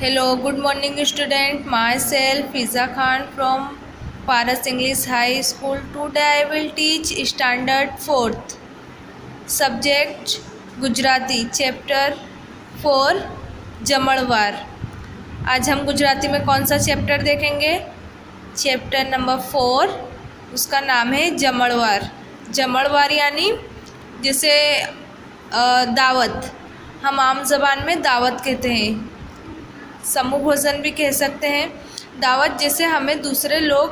Hello, good morning student. Myself Fiza Khan from Paras English High School. Today I will teach standard 4th. Subject Gujarati chapter 4 जमणवार। आज हम गुजराती में कौन सा chapter देखेंगे? Chapter number 4, उसका नाम है जमणवार। जमणवार यानी जैसे दावत, हम आम ज़बान में दावत कहते हैं, समूह भोजन भी कह सकते हैं। दावत जैसे हमें दूसरे लोग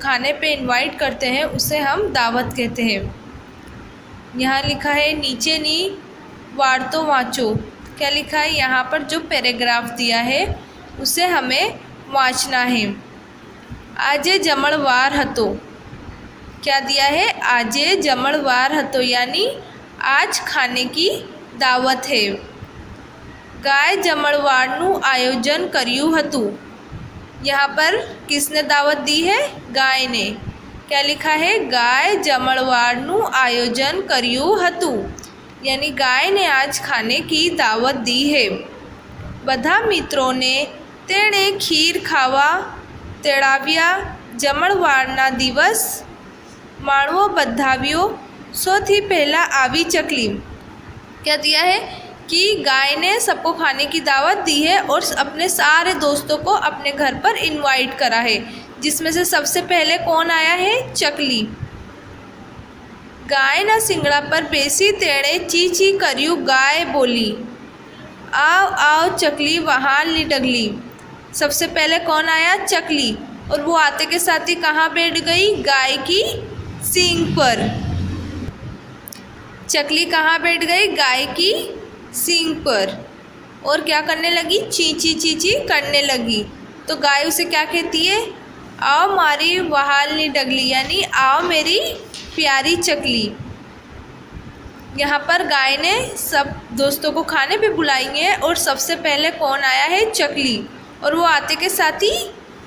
खाने पे इनवाइट करते हैं, उसे हम दावत कहते हैं। यहाँ लिखा है नीचे नी वार्तो वाँचो। क्या लिखा है? यहाँ पर जो पैराग्राफ दिया है उसे हमें वाँचना है। आजे जमणवार हतो। क्या दिया है? आजे जमणवार हतो यानी आज खाने की दावत है। गाय जमणवारનું आयोजन કર્યું હતું। यहाँ पर किसने दावत दी है? गाय ने। क्या लिखा है? गाय जमणवारનું आयोजन કર્યું હતું यानी गाय ने आज खाने की दावत दी है। બધા મિત્રોને તેણે ખીર ખાવા તેડાવ્યા। જમણવારના દિવસ માણવો બધાવ્યો। સૌથી પહેલાં આવી ચકલી। क्या दिया है कि गाय ने सबको खाने की दावत दी है और अपने सारे दोस्तों को अपने घर पर इनवाइट करा है, जिसमें से सबसे पहले कौन आया है? चकली। गाय ना सिंगड़ा पर बेसी तेणे ची ची कर्यु। गाय बोली आओ आओ चकली वहाँ ली डगली। सबसे पहले कौन आया? चकली। और वो आते के साथ ही कहाँ बैठ गई? गाय की सींग पर। चकली कहाँ बैठ गई? गाय की सींग पर। और क्या करने लगी? चींची चींची करने लगी। तो गाय उसे क्या कहती है? आओ मारी वहालनी डगली यानी आओ मेरी प्यारी चकली। यहाँ पर गाय ने सब दोस्तों को खाने पे बुलाई है और सबसे पहले कौन आया है? चकली। और वो आते के साथ ही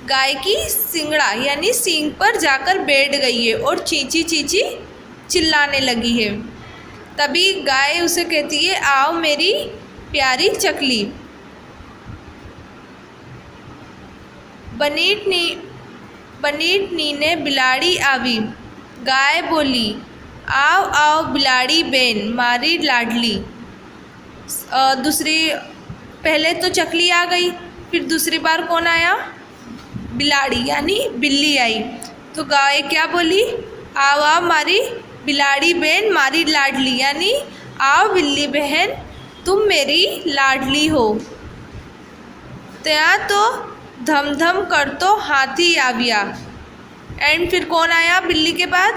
गाय की सिंगड़ा यानी सींग पर जाकर बैठ गई है और चींची चींची चिल्लाने लगी है। तभी गाय उसे कहती है आओ मेरी प्यारी चकली। बनीटनी ने बिलाड़ी आवी। गाय बोली आओ आओ बिलाड़ी बेन मारी लाडली। पहले तो चकली आ गई, फिर दूसरी बार कौन आया? बिलाड़ी यानी बिल्ली आई। तो गाय क्या बोली? आओ आओ मारी बिलाड़ी बहन मारी लाडली यानी आओ बिल्ली बहन तुम मेरी लाडली हो। त्या तो धम धम कर तो हाथी आविया। एंड फिर कौन आया बिल्ली के बाद?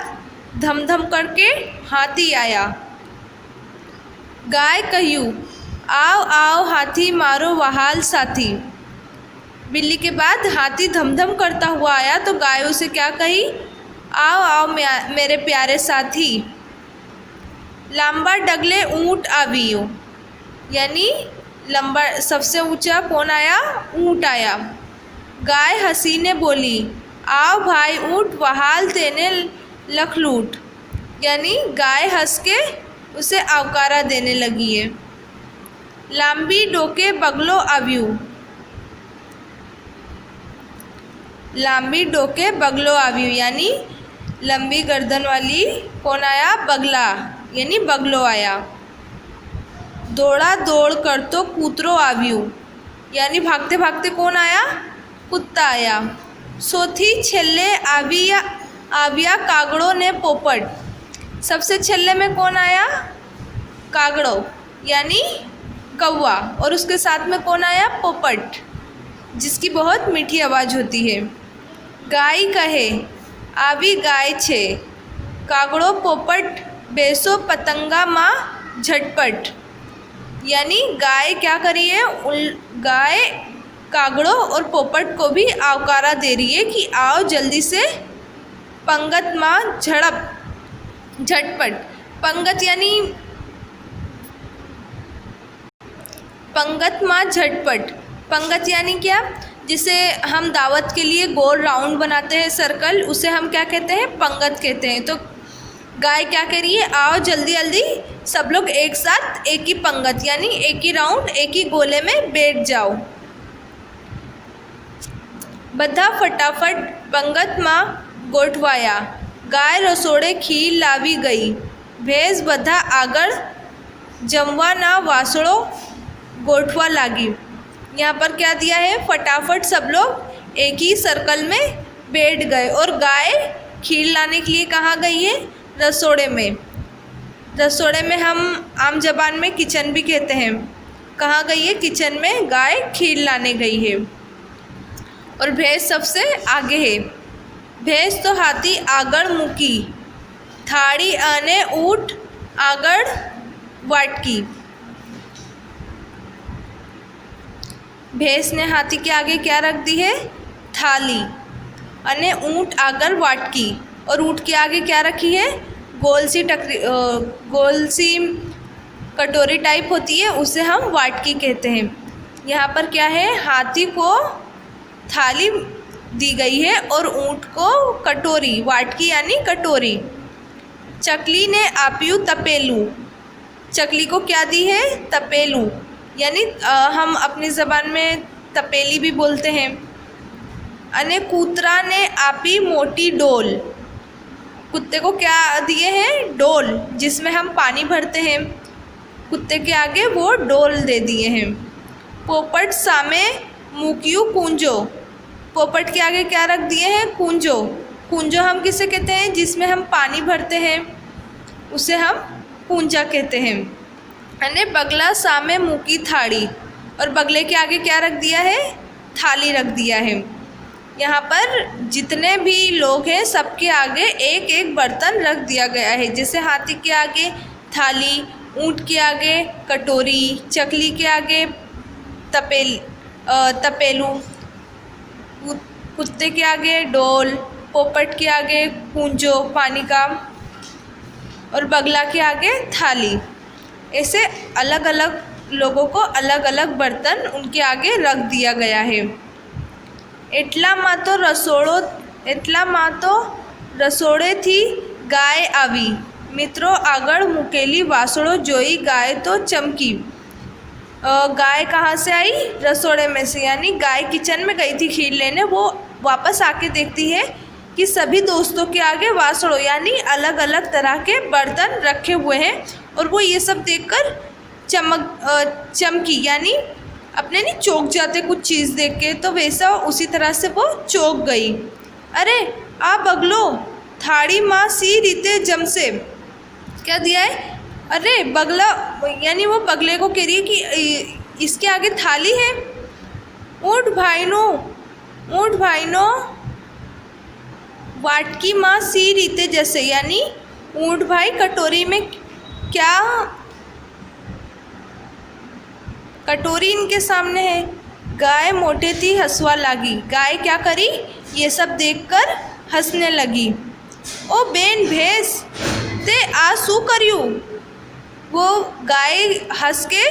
धम धम करके हाथी आया। गाय कहू आओ आओ हाथी मारो वहाल साथी। बिल्ली के बाद हाथी धम धम करता हुआ आया तो गाय उसे क्या कही? आओ आओ मेरे प्यारे साथी। लंबा डगले ऊँट आवियो यानी लंबा सबसे ऊंचा कौन आया? ऊँट आया। गाय हंसी ने बोली आओ भाई ऊँट वहाल तेने लखलूट यानी गाय हंस के उसे आवकारा देने लगी है। लांबी डोके बगलो आव्यू। लांबी डोके बगलो आव्यू यानी लंबी गर्दन वाली कौन आया? बगला यानी बगलो आया। दौड़ा दौड़ कर तो कूतरो आव्यू यानी भागते भागते कौन आया? कुत्ता आया। सोथी छेल्ले आविया कागड़ो ने पोपट। सबसे छेल्ले में कौन आया? कागड़ो यानी कौवा। और उसके साथ में कौन आया? पोपट, जिसकी बहुत मीठी आवाज़ होती है। गाय कहे आवी गाय छे कागड़ो पोपट बेसो पतंगा माँ झटपट यानी गाय क्या करी है? गाय कागड़ों और पोपट को भी आवकारा दे रही है कि आओ जल्दी से पंगत माँ झड़प झटपट। पंगत यानी पंगत माँ झटपट। पंगत यानी क्या? जिसे हम दावत के लिए गोल राउंड बनाते हैं सर्कल, उसे हम क्या कहते हैं? पंगत कहते हैं। तो गाय क्या कह रही है? आओ जल्दी जल्दी सब लोग एक साथ एक ही पंगत यानी एक ही राउंड एक ही गोले में बैठ जाओ। બધા ફટાફટ પંગતમાં ગોઠવાયા. ગાય રસોડે ખીર લાવી ગઈ. ભેંસ બધા આગળ जमवाना वासड़ों गोठवा लागी. यहाँ पर क्या दिया है, फटाफट सब लोग एक ही सर्कल में बैठ गए और गाय खीर लाने के लिए कहाँ गई है, रसोड़े में. रसोड़े में हम आम जबान में किचन भी कहते हैं. कहाँ गई है, किचन में गाय खीर लाने गई है. और भैंस सबसे आगे है. भैंस तो हाथी आगड़ मूकी, थाड़ी अने ऊँट आगड़ वाटकी. भैंस ने हाथी के आगे क्या रख दी है, थाली, अने ऊँट आगर वाटकी. और ऊँट के आगे क्या रखी है, गोल सी कटोरी टाइप होती है, उसे हम वाटकी कहते हैं. यहाँ पर क्या है, हाथी को थाली दी गई है और ऊँट को कटोरी, वाटकी यानी कटोरी. चकली ने आप्यू तपेलू. चकली को क्या दी है, तपेलू, यानी हम अपनी ज़बान में तपेली भी बोलते हैं. अने कूतरा ने आपी मोटी डोल. कुत्ते को क्या दिए हैं, डोल, जिसमें हम पानी भरते हैं. कुत्ते के आगे वो डोल दे दिए हैं. पोपट सामे मुक्यू कुंजो. पोपट के आगे क्या रख दिए हैं, कुंजो. कुंजो हम किसे कहते हैं, जिसमें हम पानी भरते हैं, उसे हम पूंजा कहते हैं. अने बगला सामे मुकी थाड़ी. और बगले के आगे क्या रख दिया है, थाली रख दिया है. यहाँ पर जितने भी लोग हैं सबके आगे एक एक बर्तन रख दिया गया है. जैसे हाथी के आगे थाली, ऊँट के आगे कटोरी, चकली के आगे तपेलू, कुत्ते के आगे डोल, पोपट के आगे कुंजो पानी का, और बगला के आगे थाली. ऐसे अलग अलग लोगों को अलग अलग बर्तन उनके आगे रख दिया गया है. એટલામાં તો રસોડેથી ગાય આવી. મિત્રો આગળ મૂકેલી વાસળો જોઈ गाय तो चमकी. गाय कहाँ से आई, रसोड़े में से, यानी गाय किचन में गई थी खीर लेने. वो वापस आके देखती है कि सभी दोस्तों के आगे वासड़ों यानी अलग अलग तरह के बर्तन रखे हुए हैं. और वो ये सब देखकर चमकी, यानी अपने नहीं चौंक जाते कुछ चीज़ देख के, तो वैसा उसी तरह से वो चौंक गई. अरे आ बगलो थाड़ी माँ सी रीते जमसे. क्या दिया है, अरे बगला, यानी वो बगले को कह रही है कि इसके आगे थाली है. ऊँट भाई नो वाटकी माँ सी रीते जैसे, यानी ऊँट भाई कटोरी में क्या, कटोरी इनके सामने है. गाय मोटे थी हंसवा लागी. गाय क्या करी, ये सब देखकर हंसने लगी. ओ बेन भैंस ते आ शू कर्यू. वो गाय हंस के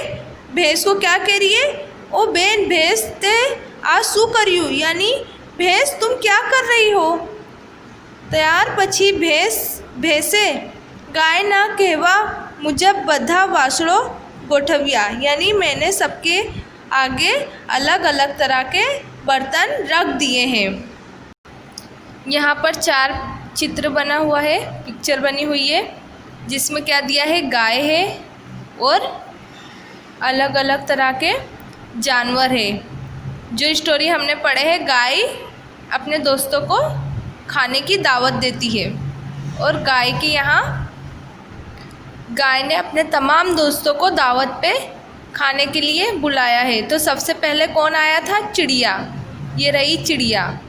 भैंस को क्या कह रही है, ओ बेन भैंस ते आ शू कर्यू, यानी भैंस तुम क्या कर रही हो. ત્યાર પછી ભેંસે ગાયના કહેવા મુજબ બધા વાસળો गोठविया, यानी मैंने सबके आगे अलग अलग तरह के बर्तन रख दिए हैं. यहाँ पर 4 चित्र बना हुआ है, पिक्चर बनी हुई है, जिसमें क्या दिया है, गाय है और अलग अलग तरह के जानवर है. जो स्टोरी हमने पढ़े है, गाय अपने दोस्तों को खाने की दावत देती है और गाय के यहाँ गाय ने अपने तमाम दोस्तों को दावत पे खाने के लिए बुलाया है. तो सबसे पहले कौन आया था, चिड़िया. ये रही चिड़िया.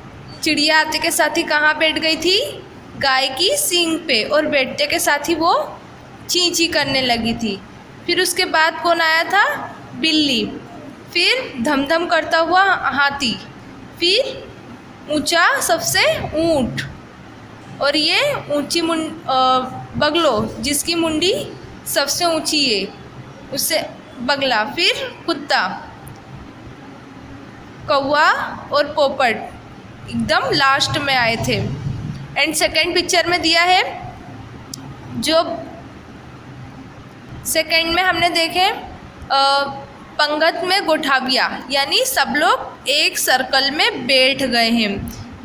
चिड़िया आते के साथ ही कहाँ बैठ गई थी, गाय की सींग पे, और बैठते के साथ ही वो ची ची करने लगी थी. फिर उसके बाद कौन आया था, बिल्ली. फिर धमधम करता हुआ हाथी. फिर ऊंचा सबसे ऊँट, और ये ऊंची बगलो जिसकी मुंडी सबसे ऊंची है, उससे बगला. फिर कुत्ता, कौवा और पोपट एकदम लास्ट में आए थे. एंड सेकंड पिक्चर में दिया है, जो सेकंड में हमने देखे पंगत में गोठाविया, यानी सब लोग एक सर्कल में बैठ गए हैं,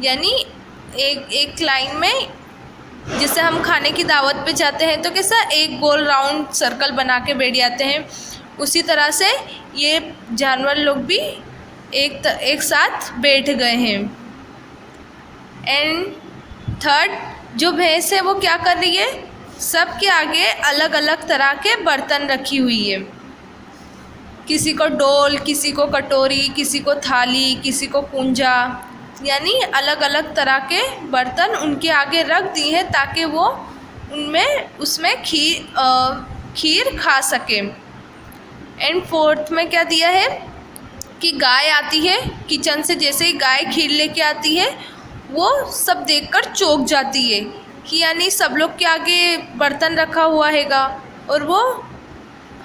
यानी एक लाइन में। जैसे हम खाने की दावत पे जाते हैं तो कैसा एक गोल राउंड सर्कल बना के बैठ जाते हैं, उसी तरह से ये जानवर लोग भी एक साथ बैठ गए हैं। एंड थर्ड, जो भैंस है वो क्या कर रही है, सबके आगे अलग अलग तरह के बर्तन रखी हुई है। किसी को डोल, किसी को कटोरी, किसी को थाली, किसी को कुंजा, यानी अलग अलग तरह के बर्तन उनके आगे रख दी है ताकि वो उसमें खीर खा सके। एंड फोर्थ में क्या दिया है कि गाय आती है किचन से, जैसे ही गाय खीर लेके आती है वो सब देखकर चौंक जाती है कि यानी सब लोग के आगे बर्तन रखा हुआ हैगा, और वो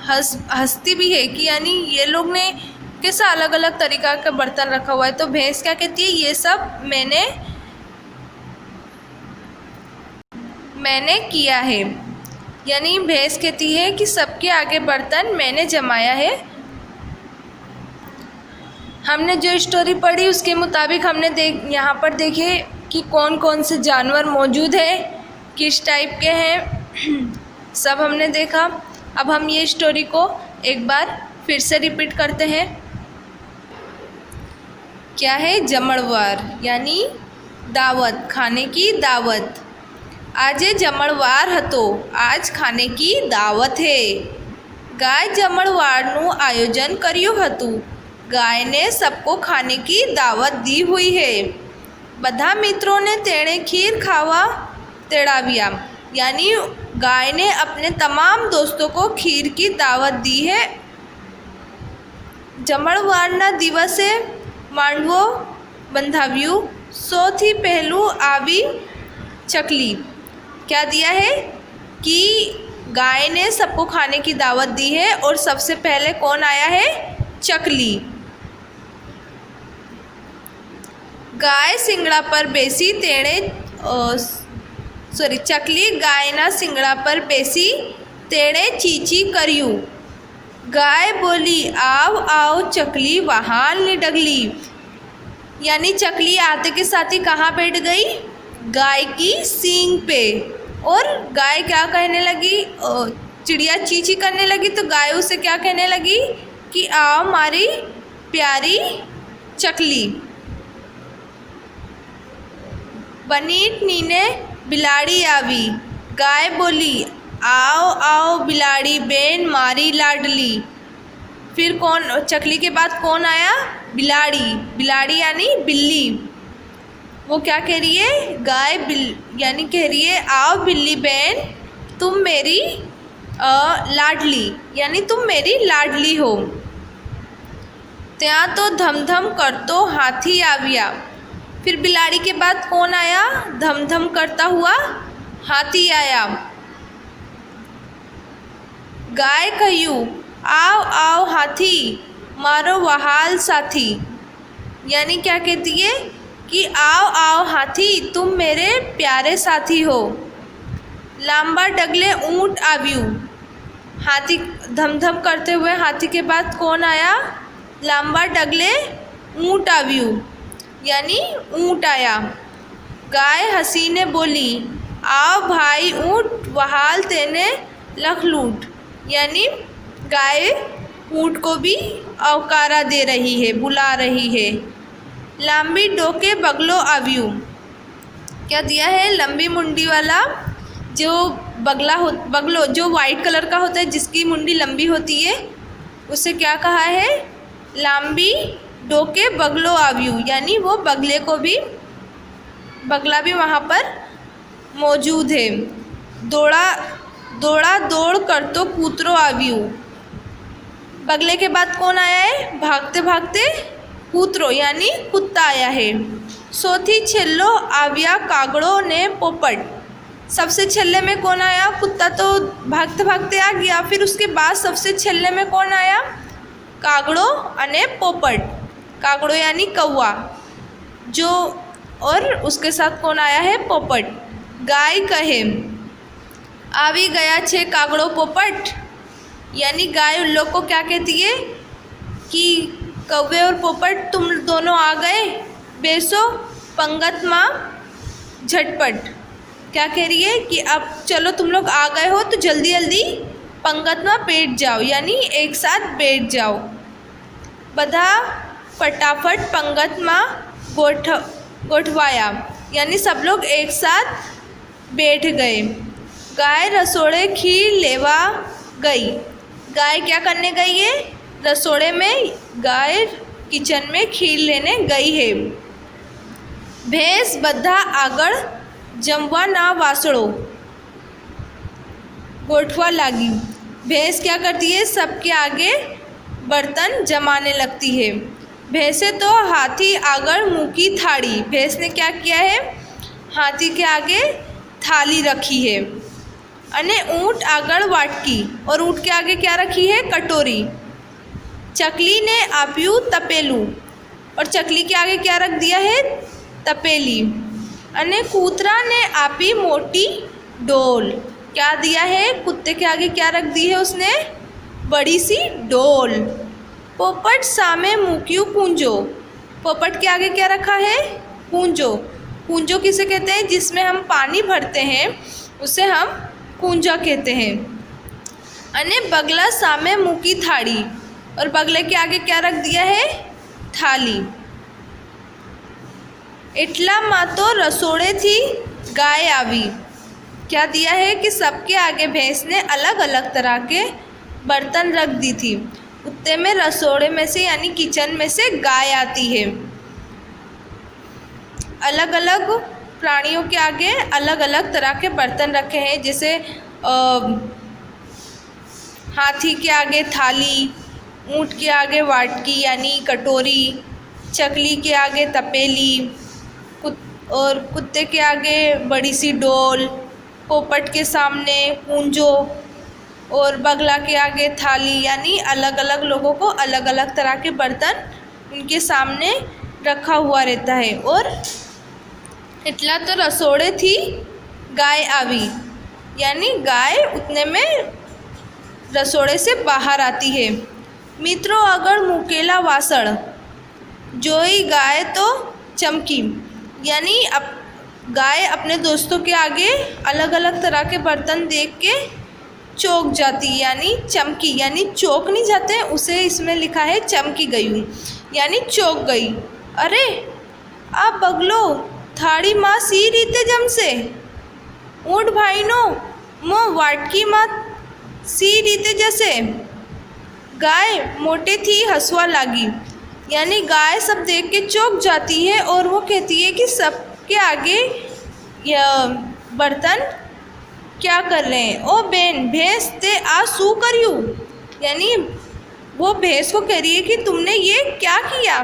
हंसती भी है कि यानी ये लोग ने कैसा अलग अलग तरीक़ा का बर्तन रखा हुआ है। तो भैंस क्या कहती है, ये सब मैंने किया है, यानी भैंस कहती है कि सबके आगे बर्तन मैंने जमाया है। हमने जो स्टोरी पढ़ी उसके मुताबिक हमने यहाँ पर देखे कि कौन कौन से जानवर मौजूद है, किस टाइप के हैं, सब हमने देखा। अब हम ये स्टोरी को एक बार फिर से रिपीट करते हैं। क्या है, जमणवार, यानी दावत, खाने की दावत। આજે જમણવાર હતો, આજ ખાને કી દાવત હે। ગાય જમણવારનું આયોજન કર્યું હતું। ગાયને सबको खाने की दावत दी हुई है। બધા મિત્રોને તેણે ખીર ખાવા તેડાવ્યા, यानी गाय ने अपने तमाम दोस्तों को खीर की दावत दी है। જમણવારના દિવસે માંડવો બંધાવ્યું, સૌથી પહેલું આવી चकली। क्या दिया है कि गाय ने सबको खाने की दावत दी है और सबसे पहले कौन आया है, चकली। गाय सिंगड़ा पर बेसी तेणे चकली गायना सिंगड़ा पर बेसी तेणे चीची कर्यू। गाय बोली, आओ आओ चकली वहाँ डगली, यानी चकली आते के साथ ही कहाँ बैठ गई, गाय की सींग पे। और गाय क्या कहने लगी, चिड़िया चींची करने लगी, तो गाय उसे क्या कहने लगी कि आओ हमारी प्यारी चकली। बनीट नीने बिलाड़ी आवी। गाय बोली, आओ आओ बिलाड़ी बेन मारी लाडली। फिर कौन, चकली के बाद कौन आया, बिलाड़ी। बिलाड़ी यानी बिल्ली। वो क्या कह रही है, गाय यानी कह रही है, आओ बिल्ली बहन तुम मेरी लाडली, यानी तुम मेरी लाडली हो। ત્યાં तो धम धम करतो हाथी आविया। फिर बिलाड़ी के बाद कौन आया, धम धम करता हुआ हाथी आया। गाय कहयू, आओ आओ हाथी मारो वहाल साथी, यानी क्या कहती है कि आओ आओ हाथी तुम मेरे प्यारे साथी हो। लांबा डगले ऊँट आव्यू। हाथी धमधम करते हुए हाथी के बाद कौन आया, लांबा डगले ऊँट आव्यू, यानी ऊँट आया। गाय हंसी ने बोली, आओ भाई ऊँट वहाल तेने लख लूट, यानी गाय ऊँट को भी अवकारा दे रही है, बुला रही है। लंबी डोके बगलो आव्यू। क्या दिया है, लंबी मुंडी वाला जो बगलो जो वाइट कलर का होता है, जिसकी मुंडी लंबी होती है, उसे क्या कहा है, लंबी डोके बगलो आव्यू, यानी वो बगला भी वहाँ पर मौजूद है। दौड़ा दौड़ कर तो कूतरो आव्यू। बगले के बाद कौन आया है, भागते भागते कूतरो, यानी कुत्ता आया है। सौथी छेल्लो आव्या कागड़ो ने पोपट। सबसे छेल्ले में कौन आया, कुत्ता तो भागते भागते आ गया, फिर उसके बाद सबसे छेल्ले में कौन आया, कागड़ो अने पोपट। कागड़ो यानी कौवा, जो और उसके साथ कौन आया है, पोपट। गाय कहे, आवी गया छे कागड़ो पोपट, यानी गाय उन लोग को क्या कहती है, कि कौवे और पोपट तुम दोनों आ गए, बेसो पंगत माँ झटपट। क्या कह रही है कि अब चलो तुम लोग आ गए हो तो जल्दी जल्दी पंगत में बैठ जाओ, यानी एक साथ बैठ जाओ। बधा फटाफट पंगत में गोठवाया, यानी सब लोग एक साथ बैठ गए। गाय रसोड़े खीर लेवा गई। गाय क्या करने गई है? रसोड़े में, गाय किचन में खीर लेने गई है। भैंस बधा आगळ जमवा ना वासड़ो गोठवा लागी। भैंस क्या करती है? सबके आगे बर्तन जमाने लगती है। भैंसे तो हाथी आगळ मुकी थाड़ी। भैंस ने क्या किया है? हाथी के आगे थाली रखी है। अने ऊँट आगळ वाटकी, और ऊँट के आगे क्या रखी है? कटोरी। चकली ने आप्यू तपेलू, और चकली के आगे क्या रख दिया है? तपेली। अने कूतरा ने आपी मोटी डोल। क्या दिया है? कुत्ते के आगे क्या रख दी है उसने? बड़ी सी डोल। पोपट सामे मुक्यू पूंजो। पोपट के आगे क्या रखा है? पूंजो। पूंजो किसे कहते हैं? जिसमें हम पानी भरते हैं उसे हम पूंजा कहते हैं। अने बगला सामे मुकी थाड़ी, और बगले के आगे क्या रख दिया है? थाली। एटला में तो रसोड़े थी गाय आवी। क्या दिया है कि सबके आगे भैंस ने अलग अलग तरह के बर्तन रख दी थी। उतने में रसोड़े में से यानी किचन में से गाय आती है। अलग अलग प्राणियों के आगे अलग अलग तरह के बर्तन रखे हैं, जैसे हाथी के आगे थाली, ऊँट के आगे वाटकी यानी कटोरी, चकली के आगे तपेली, और कुत्ते के आगे बड़ी सी डोल, पोपट के सामने पूंजो, और बगला के आगे थाली। यानी अलग अलग लोगों को अलग अलग तरह के बर्तन उनके सामने रखा हुआ रहता है। और इतला तो रसोड़े थी गाय आवी, यानी गाय उतने में रसोड़े से बाहर आती है। मित्रों अगर मुकेला वासण जोई गाय तो चमकी, यानी गाय अपने दोस्तों के आगे अलग अलग तरह के बर्तन देख के चौंक जाती, यानी चमकी, यानी चौंक नहीं जाते, उसे इसमें लिखा है चमकी गई हूँ, यानी चौंक गई। अरे आप बगलो थाड़ी माँ सी रीते जमसे, ऊँट भाई नो मो वाटकी माँ सी रीते जैसे। गाय मोटे थी हंसवा लागी, यानी गाय सब देख के चौंक जाती है और वो कहती है कि सबके आगे यह बर्तन क्या कर रहे हैं। ओ बेन भैंस ते आ शू करियू, यानी वो भैंस को कह रही है कि तुमने ये क्या किया।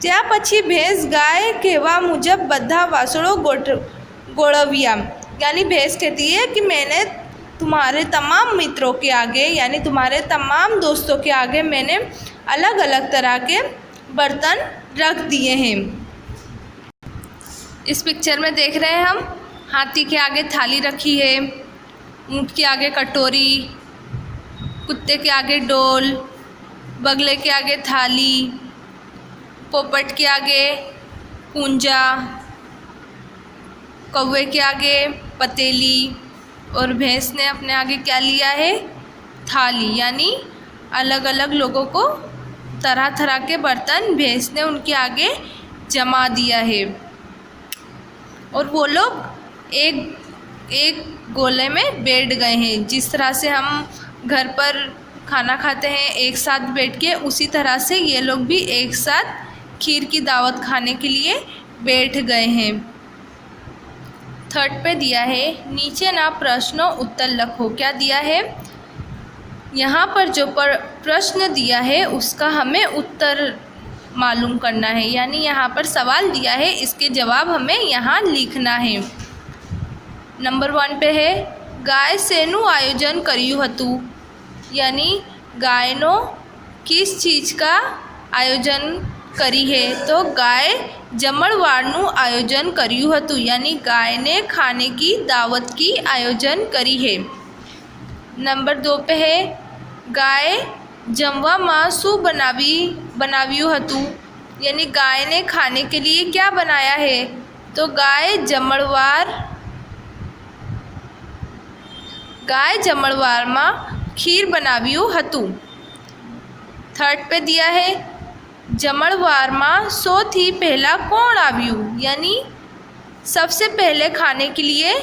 त्या पछी भैंस गाय कहवा मुजब बधा वासड़ो गोड़विया, यानी भैंस कहती है कि मैंने तुम्हारे तमाम मित्रों के आगे, यानी तुम्हारे तमाम दोस्तों के आगे मैंने अलग अलग तरह के बर्तन रख दिए हैं। इस पिक्चर में देख रहे हैं हम, हाथी के आगे थाली रखी है, ऊँट के आगे कटोरी, कुत्ते के आगे डोल, बगले के आगे थाली, पोपट के आगे पूंजा, कौवे के आगे पतीली, और भैंस ने अपने आगे क्या लिया है? थाली। यानी अलग अलग लोगों को तरह तरह के बर्तन भैंस ने उनके आगे जमा दिया है, और वो लोग एक गोले में बैठ गए हैं। जिस तरह से हम घर पर खाना खाते हैं एक साथ बैठ के, उसी तरह से ये लोग भी एक साथ खीर की दावत खाने के लिए बैठ गए हैं। थर्ड पे दिया है नीचे ना प्रश्नों उत्तर लिखो। क्या दिया है? यहाँ पर जो प्रश्न दिया है उसका हमें उत्तर मालूम करना है, यानी यहाँ पर सवाल दिया है, इसके जवाब हमें यहाँ लिखना है। नंबर 1 पे है गाय सेनु आयोजन कर्यु हतु, यानी गायनो किस चीज़ का आयोजन करी है। तो गाय जमणवारनु आयोजन कर्यु हतु, यानी गाय ने खाने की दावत की आयोजन करी है। नंबर 2 पे है गाय જમવામાં શું બનાવ્યું હતું, यानी गाय ने खाने के लिए क्या बनाया है, तो गाय जमणवार में खीर बनाव्યું હતું। थर्ड पे दिया है जमणवार में सौथी पहला कौन आव्યું, यानी सबसे पहले खाने के लिए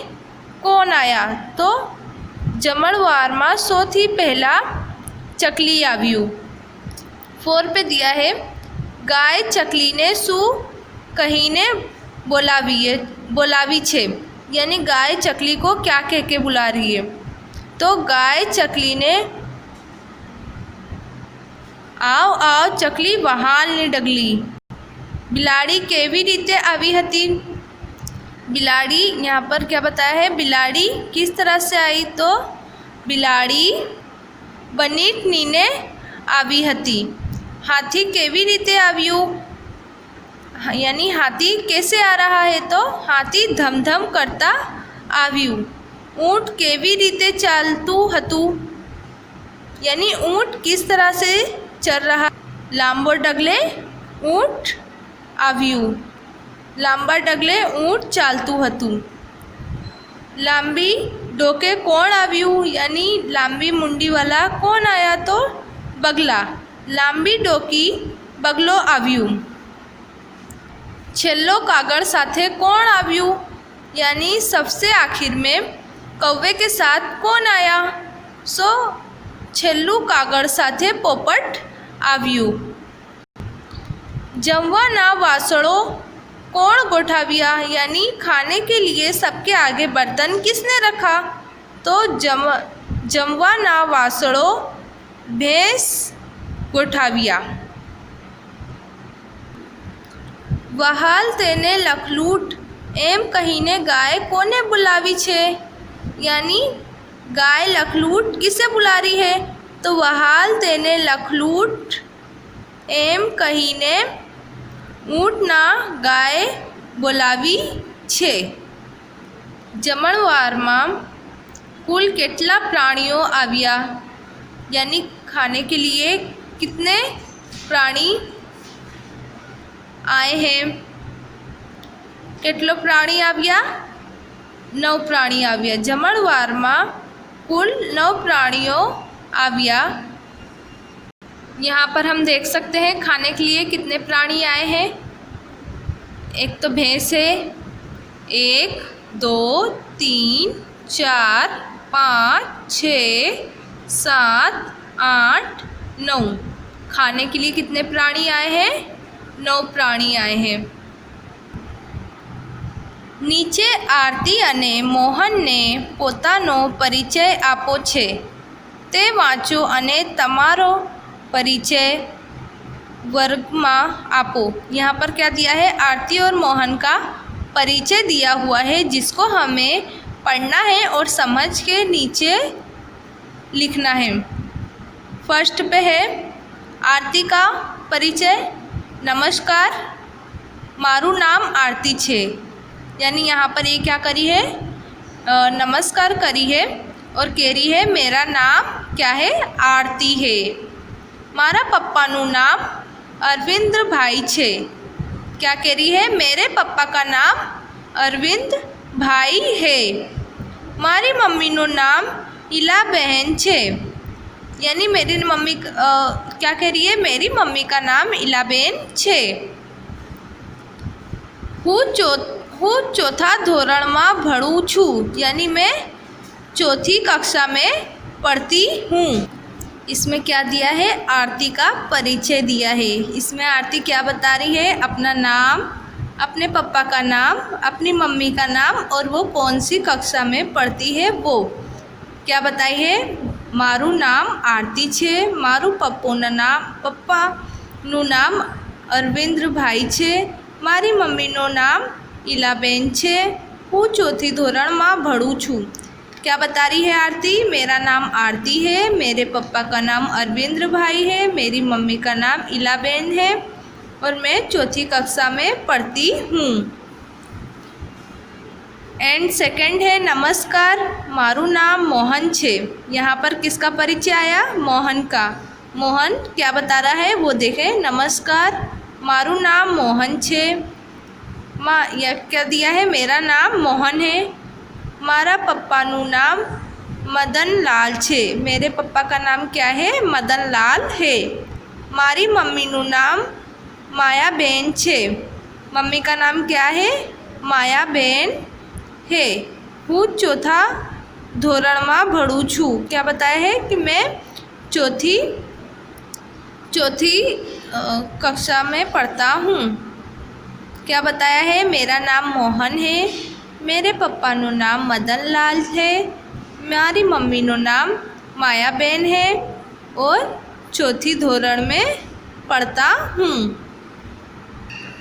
कौन आया, तो जमणवार में सौथी पहला चकली आव्યું। 4 पे दिया है गाय चकली ने शू कहीने बोलावी छे, यानी गाय चकली को क्या कह के बुला रही है, तो गाय चकली ने आओ आओ चकली वहालनी डगली। बिलाड़ी केवी रीते आवी हती, बिलाड़ी यहाँ पर क्या बताया है, बिलाड़ी किस तरह से आई, तो बिलाड़ी बनीट नीने आवी हती। हाथी केवी रीते आव्યું, यानी हाथी कैसे आ रहा है, तो हाथी धमधम करता आव्યું। ऊँट केवी रीते चालतू हतु, यानी ऊँट किस तरह से चल रहा, लांबो डगले ऊँट आव्યું, लांबा डगले ऊँट चालतू हतु। लांबी डोके कौन आव्યું, यानी लांबी मुंडी वाला कौन आया, तो बगला, लांबी डोकी बगलो आव्યું। छेल्लो कागड़ साथे कौन आव्યું, यानी सबसे आखिर में कौवे के साथ कौन आया, सो छेल्लू कागड़ साथे पोपट आव्યું। जमवाना वासणों कौन गोठाव्या, यानी खाने के लिए सबके आगे बर्तन किसने रखा, तो जमवाना वासणों भैंस गोठाव्या। वहाल तेने लखलूट एम कहीने गाय कोने बुलावी छे, यानी गाय लखलूट किसे बुला रही है, तो वहाल तेने लखलूट एम कहीने ऊँटना गाय बोलावी छे। जमणवार में कुल केटला प्राणियों आव्या, यानी खाने के लिए कितने प्राणी आए हैं, केटलो प्राणी आव्या, 9 प्राणी आव्या। जमणवार में कुल 9 प्राणियों आव्या। यहाँ पर हम देख सकते हैं खाने के लिए कितने प्राणी आए हैं, एक तो भैंस है, 1 2 3 4 5 6 7 8 9। खाने के लिए कितने प्राणी आए हैं, 9 प्राणी आए हैं। नीचे आरती अने मोहन ने पोतानो परिचय आपो छे, ते वाँचो अने तमारो परिचय वर्ग में आपो। यहाँ पर क्या दिया है, आरती और मोहन का परिचय दिया हुआ है, जिसको हमें पढ़ना है और समझ के नीचे लिखना है। फर्स्ट पे है आरती का परिचय, नमस्कार मारू नाम आरती छे, यानी यहाँ पर ये क्या करी है, नमस्कार करी है और कह रही है मेरा नाम क्या है, आरती है। मारा पप्पानु नाम अरविंद भाई छे, क्या कह रही है, मेरे पप्पा का नाम अरविंद भाई है। मारी मम्मीनु नाम इला बहन छे, यानी मेरी मम्मी क्या कह रही है, मेरी मम्मी का नाम इलाबेन छे। हूँ चौथा धोरण में भणु छू, यानी मैं चौथी कक्षा में पढ़ती हूँ। इसमें क्या दिया है, आरती का परिचय दिया है। इसमें आरती क्या बता रही है, अपना नाम, अपने पापा का नाम, अपनी मम्मी का नाम और वो कौन सी कक्षा में पढ़ती है वो क्या बताई है। मारू नाम आरती छे, मारू पप्पाનું नाम अरविंद्र भाई छे, मारी मम्मीનું नाम इलाबेन छे, हूँ चौथी धोरण में भणु छूँ। क्या बता रही है आरती, मेरा नाम आरती है, मेरे पापा का नाम अरविंद्र भाई है, मेरी मम्मी का नाम इलाबेन है और मैं चौथी कक्षा में पढ़ती हूँ। एंड सेकंड है नमस्कार, मारू नाम मोहन छे। यहाँ पर किसका परिचय आया, मोहन का। मोहन क्या बता रहा है वो देखें। नमस्कार, मारू नाम मोहन छे। यह क्या दिया है, मेरा नाम मोहन है। मारा पप्पानु नाम मदन लाल छे। मेरे पप्पा का नाम क्या है, मदन लाल है। मारी मम्मीनु नाम माया बेन छे। मम्मी का नाम क्या है, माया बेन है। हूँ चौथा धोरण में भणु छू। क्या बताया है कि मैं चौथी कक्षा में पढ़ता हूँ। क्या बताया है, मेरा नाम मोहन है। मेरे पप्पा नु नाम मदन लाल है। मारी मम्मी नु नाम माया बेन है और चौथी धोरण में पढ़ता हूँ।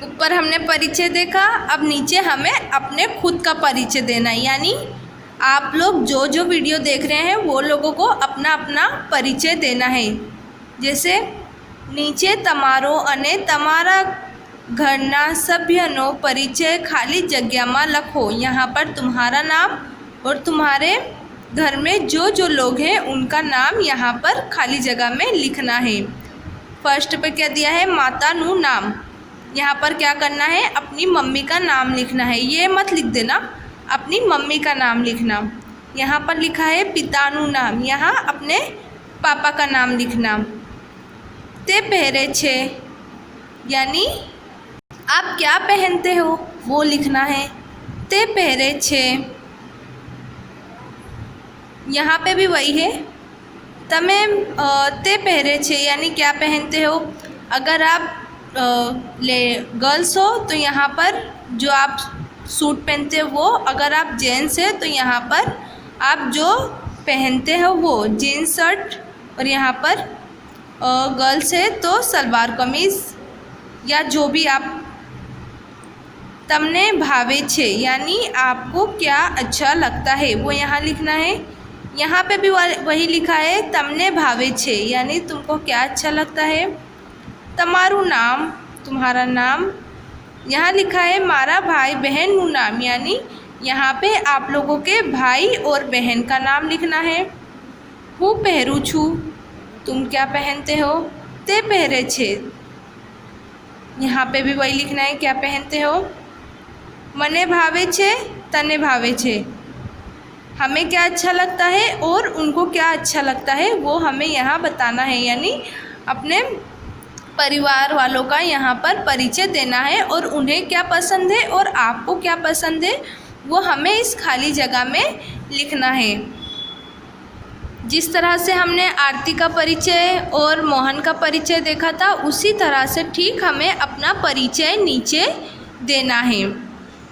ऊपर हमने परिचय देखा, अब नीचे हमें अपने खुद का परिचय देना है। यानी आप लोग जो जो वीडियो देख रहे हैं वो लोगों को अपना अपना परिचय देना है। जैसे नीचे तमारो अने तमारा घरना सभ्यनो परिचय खाली जगह में लखो। यहाँ पर तुम्हारा नाम और तुम्हारे घर में जो जो लोग हैं उनका नाम यहाँ पर खाली जगह में लिखना है। फर्स्ट पे क्या दिया है, माता नु नाम। यहाँ पर क्या करना है, अपनी मम्मी का नाम लिखना है। ये मत लिख देना, अपनी मम्मी का नाम लिखना। यहाँ पर लिखा है पितानु नाम, यहाँ अपने पापा का नाम लिखना। ते पहरे छे, यानी आप क्या पहनते हो वो लिखना है। ते पहरे छे, यहाँ पे भी वही है। तमे ते पहरे छे यानी क्या पहनते हो। अगर आप गर्ल्स हो तो यहाँ पर जो आप सूट पहनते हो वो, अगर आप जेंट्स है तो यहाँ पर आप जो पहनते हो वो जीन्स शर्ट, और यहाँ पर गर्ल्स है तो सलवार कमीज़ या जो भी आप। तमने भावे छे यानी आपको क्या अच्छा लगता है वो यहाँ लिखना है। यहाँ पे भी वही लिखा है, तमने भावे छे यानी तुमको क्या अच्छा लगता है। तमारू नाम, तुम्हारा नाम। यहाँ लिखा है मारा भाई बहन नु नाम, यानी यहाँ पे आप लोगों के भाई और बहन का नाम लिखना है। हूँ पहरू छू, तुम क्या पहनते हो। ते पहरे छे, यहाँ पे भी वही लिखना है क्या पहनते हो। मने भावे छे, तने भावे छे, हमें क्या अच्छा लगता है और उनको क्या अच्छा लगता है वो हमें यहाँ बताना है। यानी अपने परिवार वालों का यहाँ पर परिचय देना है और उन्हें क्या पसंद है और आपको क्या पसंद है वो हमें इस खाली जगह में लिखना है। जिस तरह से हमने आरती का परिचय और मोहन का परिचय देखा था, उसी तरह से ठीक हमें अपना परिचय नीचे देना है।